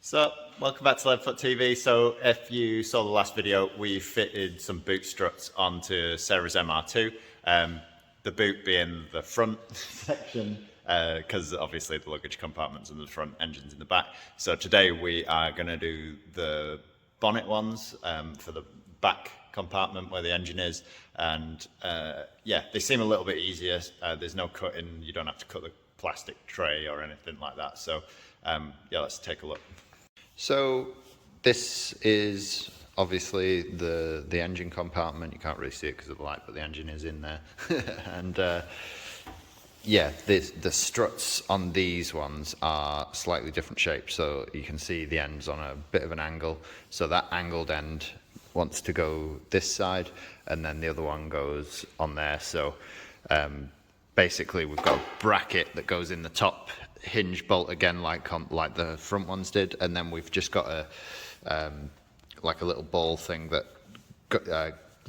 So, welcome back to Leadfoot TV. So, if you saw the last video, we fitted some boot struts onto Sarah's MR2. The boot being the front section, because obviously the luggage compartment's in the front, engine's in the back. So today we are going to do the bonnet ones for the back compartment where the engine is. And yeah, they seem a little bit easier. There's no cutting, you don't have to cut the plastic tray or anything like that. So yeah, let's take a look. So this is obviously the engine compartment. You can't really see it because of the light, but the engine is in there. And yeah, the struts on these ones are slightly different shapes. So you can see the end's on a bit of an angle. So that angled end wants to go this side, and then the other one goes on there. So basically we've got a bracket that goes in the top hinge bolt again, like the front ones did, and then we've just got a like a little ball thing that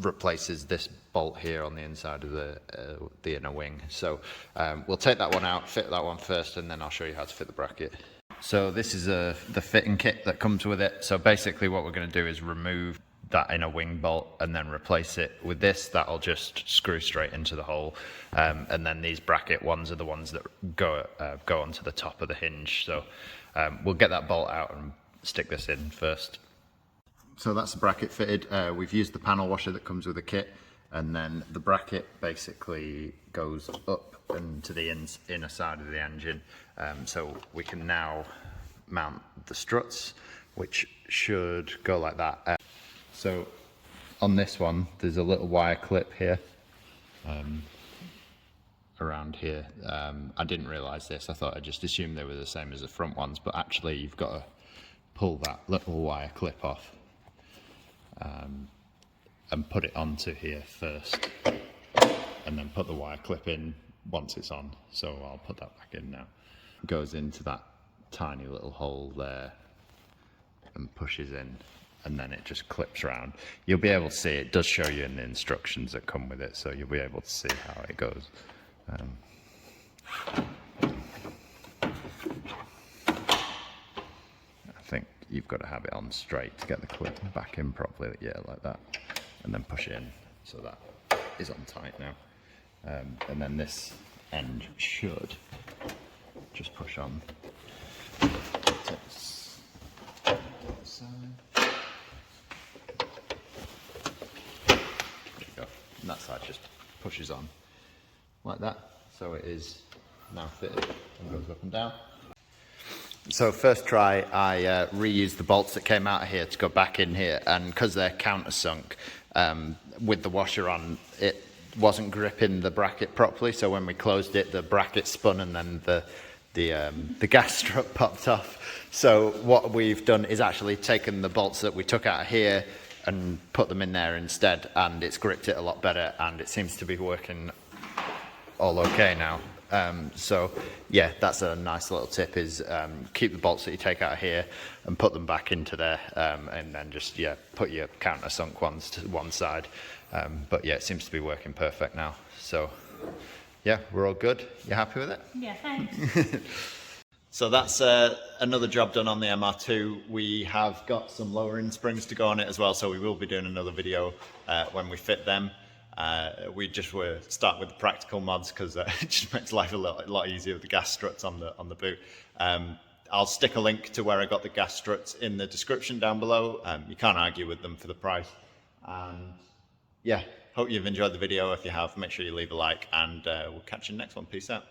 replaces this bolt here on the inside of the inner wing. So we'll take that one out, fit that one first, and then I'll show you how to fit the bracket. So this is the fitting kit that comes with it. So basically what we're going to do is remove that inner wing bolt and then replace it with this. That'll just screw straight into the hole, and then these bracket ones are the ones that go onto the top of the hinge. So we'll get that bolt out and stick this in first. So that's the bracket fitted. We've used the panel washer that comes with the kit, and then the bracket basically goes up and to the inner side of the engine. So we can now mount the struts, which should go like that. So on this one, there's a little wire clip here, around here. I didn't realise this. I thought I just assumed they were the same as the front ones, but actually you've got to pull that little wire clip off and put it onto here first, and then put the wire clip in once it's on. So I'll put that back in now. It goes into that tiny little hole there and pushes in, and then it just clips around. You'll be able to see, it does show you in the instructions that come with it, so you'll be able to see how it goes. I think you've got to have it on straight to get the clip back in properly, yeah, like that. And then push it in, so that is on tight now. And then this end should just push on. And that side just pushes on like that, so it is now fitted and goes up and down. So first try, I reused the bolts that came out of here to go back in here, and because they're countersunk, with the washer on, it wasn't gripping the bracket properly, so when we closed it, the bracket spun and then the gas strut popped off. So what we've done is actually taken the bolts that we took out of here and put them in there instead, and it's gripped it a lot better, and it seems to be working all okay now. So yeah, that's a nice little tip, is keep the bolts that you take out of here and put them back into there, and then just, yeah, put your countersunk ones to one side. But yeah, it seems to be working perfect now. So yeah, we're all good. You happy with it? Yeah, thanks. So that's another job done on the MR2. We have got some lowering springs to go on it as well, so we will be doing another video when we fit them. We just will start with the practical mods, because it just makes life a lot easier with the gas struts on the boot. I'll stick a link to where I got the gas struts in the description down below. You can't argue with them for the price. And yeah, hope you've enjoyed the video. If you have, make sure you leave a like, and we'll catch you in the next one. Peace out.